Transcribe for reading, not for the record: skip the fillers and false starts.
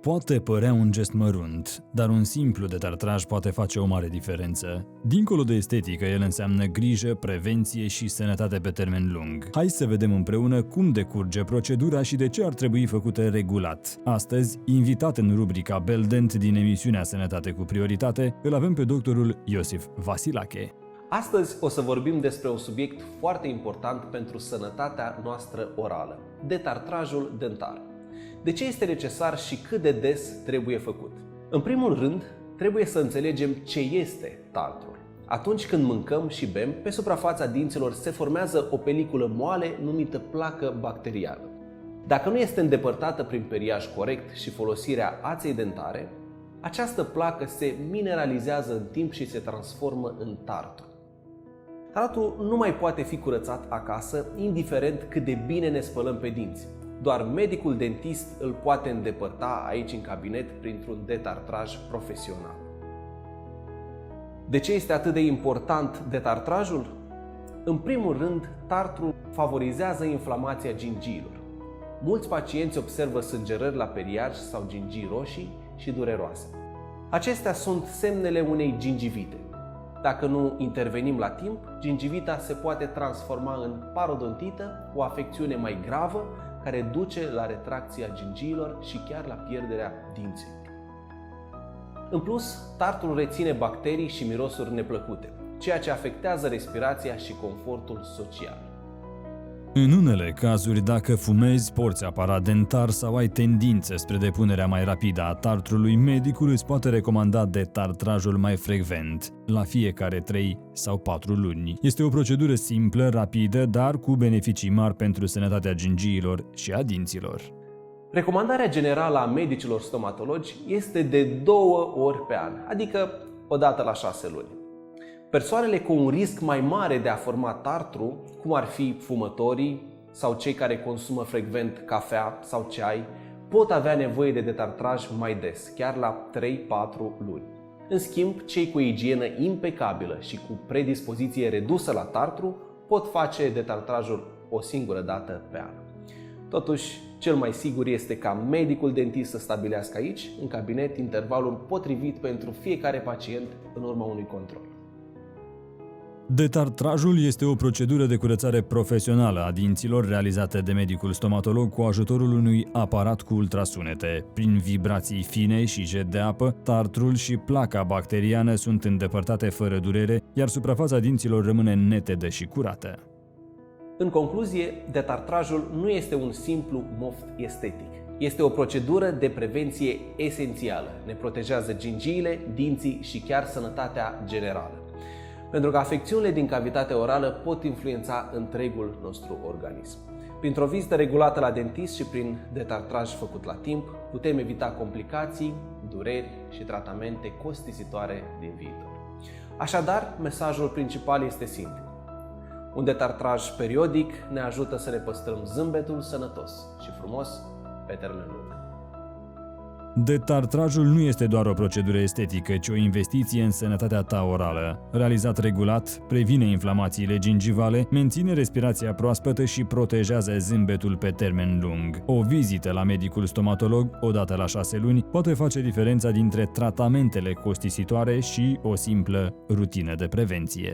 Poate părea un gest mărunt, dar un simplu detartraj poate face o mare diferență. Dincolo de estetică, el înseamnă grijă, prevenție și sănătate pe termen lung. Hai să vedem împreună cum decurge procedura și de ce ar trebui făcută regulat. Astăzi, invitat în rubrica Beldent din emisiunea Sănătate cu Prioritate, îl avem pe doctorul Iosif Vasilache. Astăzi o să vorbim despre un subiect foarte important pentru sănătatea noastră orală, detartrajul dentar. De ce este necesar și cât de des trebuie făcut? În primul rând, trebuie să înțelegem ce este tartrul. Atunci când mâncăm și bem, pe suprafața dinților se formează o peliculă moale numită placă bacteriană. Dacă nu este îndepărtată prin periaj corect și folosirea aței dentare, această placă se mineralizează în timp și se transformă în tartru. Tartrul nu mai poate fi curățat acasă, indiferent cât de bine ne spălăm pe dinți. Doar medicul dentist îl poate îndepărta aici în cabinet printr-un detartraj profesional. De ce este atât de important detartrajul? În primul rând, tartrul favorizează inflamația gingiilor. Mulți pacienți observă sângerări la periaj sau gingii roșii și dureroase. Acestea sunt semnele unei gingivite. Dacă nu intervenim la timp, gingivita se poate transforma în parodontită, o afecțiune mai gravă, care duce la retracția gingiilor și chiar la pierderea dinților. În plus, tartrul reține bacterii și mirosuri neplăcute, ceea ce afectează respirația și confortul social. În unele cazuri, dacă fumezi, porți aparat dentar sau ai tendințe spre depunerea mai rapidă a tartrului, medicul îți poate recomanda detartrajul mai frecvent, la fiecare 3 sau 4 luni. Este o procedură simplă, rapidă, dar cu beneficii mari pentru sănătatea gingiilor și a dinților. Recomandarea generală a medicilor stomatologi este de 2 ori pe an, adică o dată la 6 luni. Persoanele cu un risc mai mare de a forma tartru, cum ar fi fumătorii sau cei care consumă frecvent cafea sau ceai, pot avea nevoie de detartraj mai des, chiar la 3-4 luni. În schimb, cei cu igienă impecabilă și cu predispoziție redusă la tartru pot face detartrajul o singură dată pe an. Totuși, cel mai sigur este ca medicul dentist să stabilească aici, în cabinet, intervalul potrivit pentru fiecare pacient în urma unui control. Detartrajul este o procedură de curățare profesională a dinților realizată de medicul stomatolog cu ajutorul unui aparat cu ultrasunete. Prin vibrații fine și jet de apă, tartrul și placa bacteriană sunt îndepărtate fără durere, iar suprafața dinților rămâne netedă și curată. În concluzie, detartrajul nu este un simplu moft estetic. Este o procedură de prevenție esențială. Ne protejează gingiile, dinții și chiar sănătatea generală. Pentru că afecțiunile din cavitatea orală pot influența întregul nostru organism. Printr-o vizită regulată la dentist și prin detartraj făcut la timp, putem evita complicații, dureri și tratamente costisitoare din viitor. Așadar, mesajul principal este simplu. Un detartraj periodic ne ajută să ne păstrăm zâmbetul sănătos și frumos pe termen lung. Detartrajul nu este doar o procedură estetică, ci o investiție în sănătatea ta orală. Realizat regulat, previne inflamațiile gingivale, menține respirația proaspătă și protejează zâmbetul pe termen lung. O vizită la medicul stomatolog, o dată la 6 luni, poate face diferența dintre tratamentele costisitoare și o simplă rutină de prevenție.